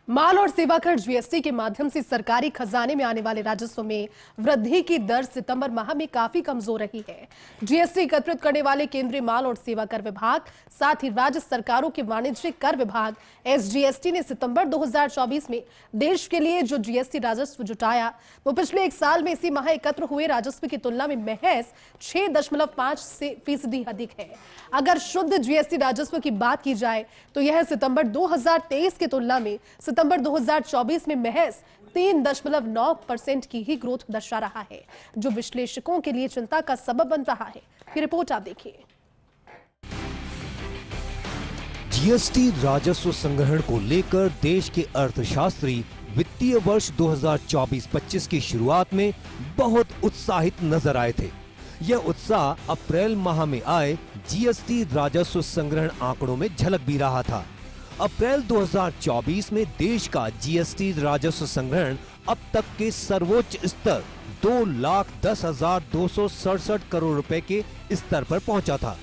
माल और सेवा कर जीएसटी के माध्यम से सरकारी खजाने में आने वाले राजस्व में वृद्धि की दर सितंबर माह में काफी कमजोर रही है। जीएसटी एकत्रित करने वाले केंद्रीय माल और सेवा कर विभाग, साथ ही राज्य सरकारों के वाणिज्यिक कर विभाग एसजीएसटी ने सितंबर 2024 में देश के लिए जो जीएसटी राजस्व जुटाया वो पिछले एक साल में इसी माह एकत्र हुए राजस्व की तुलना में महज 6.5% अधिक है। अगर शुद्ध जीएसटी राजस्व की बात की जाए तो यह सितंबर 2023 की तुलना में सितंबर 2024 में महज 3.9% की ही ग्रोथ दर्शा रहा है, जो विश्लेषकों के लिए चिंता का सबब बन रहा है। ये रिपोर्ट आप देखिए। जीएसटी राजस्व संग्रहण को लेकर देश के अर्थशास्त्री वित्तीय वर्ष 2024-25 की शुरुआत में बहुत उत्साहित नजर आए थे। यह उत्साह अप्रैल माह में आए जीएसटी राजस्व संग्रहण आंकड़ों में झलक भी रहा था। अप्रैल 2024 में देश का जीएसटी राजस्व संग्रहण अब तक के सर्वोच्च स्तर 2,10,267 करोड़ रुपए के स्तर पर पहुंचा था।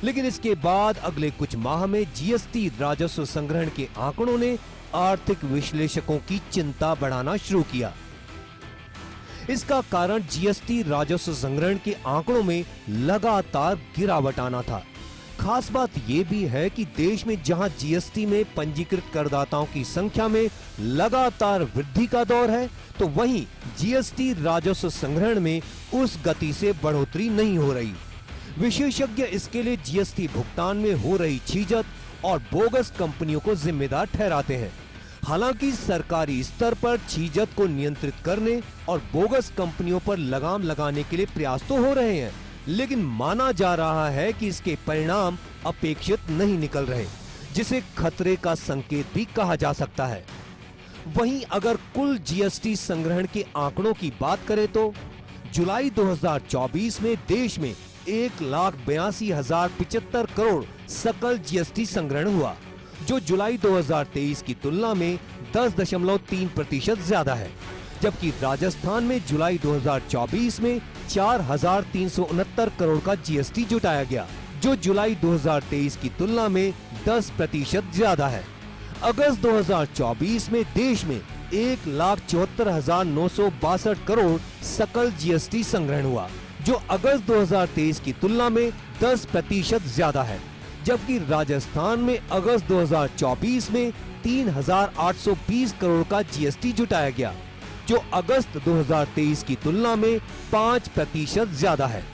लेकिन इसके बाद अगले कुछ माह में जीएसटी राजस्व संग्रहण के आंकड़ों ने आर्थिक विश्लेषकों की चिंता बढ़ाना शुरू किया। इसका कारण जीएसटी राजस्व संग्रहण के आंकड़ों में लगातार गिरावट आना था। खास बात यह भी है कि देश में जहां जीएसटी में पंजीकृत करदाताओं की संख्या में लगातार वृद्धि का दौर है, तो वहीं जीएसटी राजस्व संग्रहण में उस गति से बढ़ोतरी नहीं हो रही। विशेषज्ञ इसके लिए जीएसटी भुगतान में हो रही छीजत और बोगस कंपनियों को जिम्मेदार ठहराते हैं। हालांकि सरकारी स्तर पर छीजत को नियंत्रित करने और बोगस कंपनियों पर लगाम लगाने के लिए प्रयास तो हो रहे हैं, लेकिन माना जा रहा है कि इसके परिणाम अपेक्षित नहीं निकल रहे, जिसे खतरे का संकेत भी कहा जा सकता है। वहीं अगर कुल जीएसटी संग्रहण के आंकड़ों की बात करें तो जुलाई 2024 में देश में 1,82,075 करोड़ सकल जीएसटी संग्रहण हुआ, जो जुलाई 2023 की तुलना में 10.3% ज्यादा है। जबकि राजस्थान में जुलाई 2024 में 4,369 करोड़ का जीएसटी जुटाया गया, जो जुलाई 2023 की तुलना में 10% ज्यादा है। अगस्त 2024 में देश में 1,74,962 करोड़ सकल जीएसटी संग्रहण हुआ, जो अगस्त 2023 की तुलना में 10% ज्यादा है। जबकि राजस्थान में अगस्त 2024 में 3,820 करोड़ का जीएसटी जुटाया गया, जो अगस्त 2023 की तुलना में 5% ज्यादा है।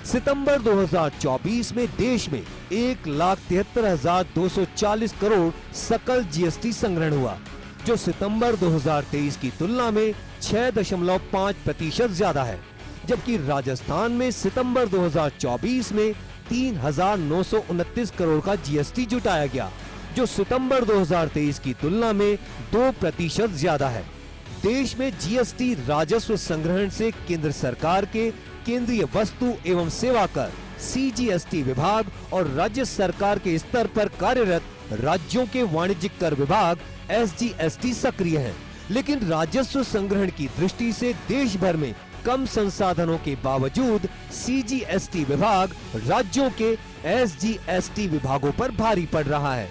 सितंबर 2024 में देश में 1,73,240 करोड़ सकल जीएसटी संग्रहण हुआ, जो सितंबर 2023 की तुलना में 6.5% ज्यादा है। जबकि राजस्थान में सितंबर 2024 में 3,929 करोड़ का जीएसटी जुटाया गया, जो सितंबर 2023 की तुलना में 2% ज्यादा है। देश में जीएसटी राजस्व संग्रहण से केंद्र सरकार के केंद्रीय वस्तु एवं सेवा कर सीजीएसटी विभाग और राज्य सरकार के स्तर पर कार्यरत राज्यों के वाणिज्यिक कर विभाग एसजीएसटी सक्रिय हैं। लेकिन राजस्व संग्रहण की दृष्टि से देश भर में कम संसाधनों के बावजूद सीजीएसटी विभाग राज्यों के एसजीएसटी विभागों पर भारी पड़ रहा है।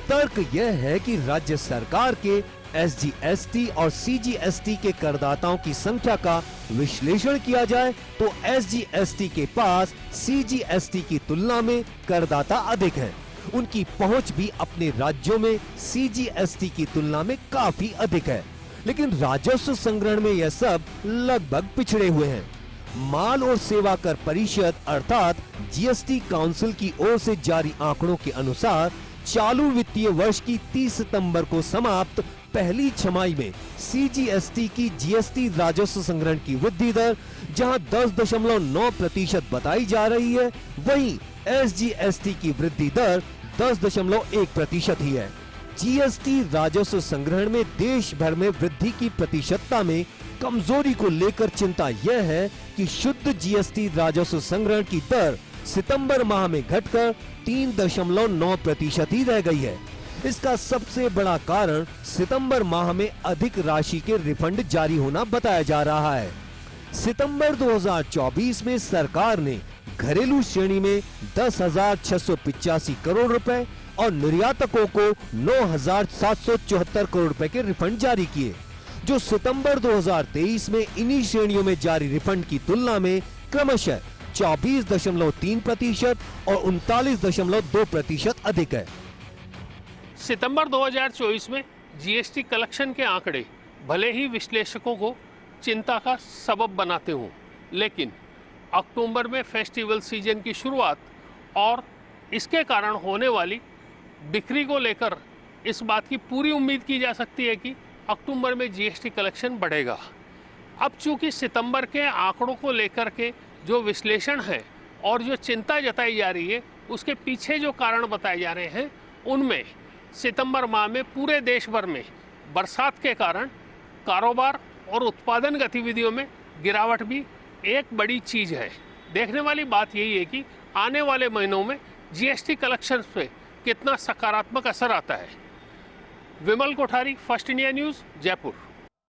तर्क यह है कि राज्य सरकार के एसजीएसटी और सीजीएसटी के करदाताओं की संख्या का विश्लेषण किया जाए तो एसजीएसटी के पास सीजीएसटी की तुलना में करदाता अधिक हैं। उनकी पहुंच भी अपने राज्यों में सीजीएसटी की तुलना में काफी अधिक है, लेकिन राजस्व संग्रहण में यह सब लगभग पिछड़े हुए हैं। माल और सेवा कर परिषद अर्थात जीएसटी काउंसिल की ओर से जारी आंकड़ों के अनुसार चालू वित्तीय वर्ष की 30 सितंबर को समाप्त पहली छमाही में सीजीएसटी की जीएसटी राजस्व संग्रहण की वृद्धि दर जहां 10.9% बताई जा रही है, वहीं एसजीएसटी की वृद्धि दर 10.1% ही है। जीएसटी राजस्व संग्रहण में देश भर में वृद्धि की प्रतिशतता में कमजोरी को लेकर चिंता यह है कि शुद्ध जीएसटी राजस्व संग्रहण की दर सितंबर माह में घटकर 3.9% ही रह गई है। इसका सबसे बड़ा कारण सितंबर माह में अधिक राशि के रिफंड जारी होना बताया जा रहा है। सितंबर 2024 में सरकार ने घरेलू श्रेणी में 10,685 करोड़ रुपए और निर्यातकों को 9,774 करोड़ रुपए के रिफंड जारी किए, जो सितंबर 2023 में इन्हीं श्रेणियों में जारी रिफंड की तुलना में क्रमशः 24.3% और 39.2% अधिक है। सितंबर 2024 में जीएसटी कलेक्शन के आंकड़े भले ही विश्लेषकों को चिंता का सबब बनाते हों, लेकिन अक्टूबर में फेस्टिवल सीजन की शुरुआत और इसके कारण होने वाली बिक्री को लेकर इस बात की पूरी उम्मीद की जा सकती है कि अक्टूबर में जीएसटी कलेक्शन बढ़ेगा। अब चूंकि सितंबर के आंकड़ों को लेकर के जो विश्लेषण है और जो चिंता जताई जा रही है, उसके पीछे जो कारण बताए जा रहे हैं, उनमें सितंबर माह में पूरे देश भर में बरसात के कारण कारोबार और उत्पादन गतिविधियों में गिरावट भी एक बड़ी चीज़ है। देखने वाली बात यही है कि आने वाले महीनों में जीएसटी कलेक्शन पे कितना सकारात्मक असर आता है। Vimal Kothari, first India news, Jaipur.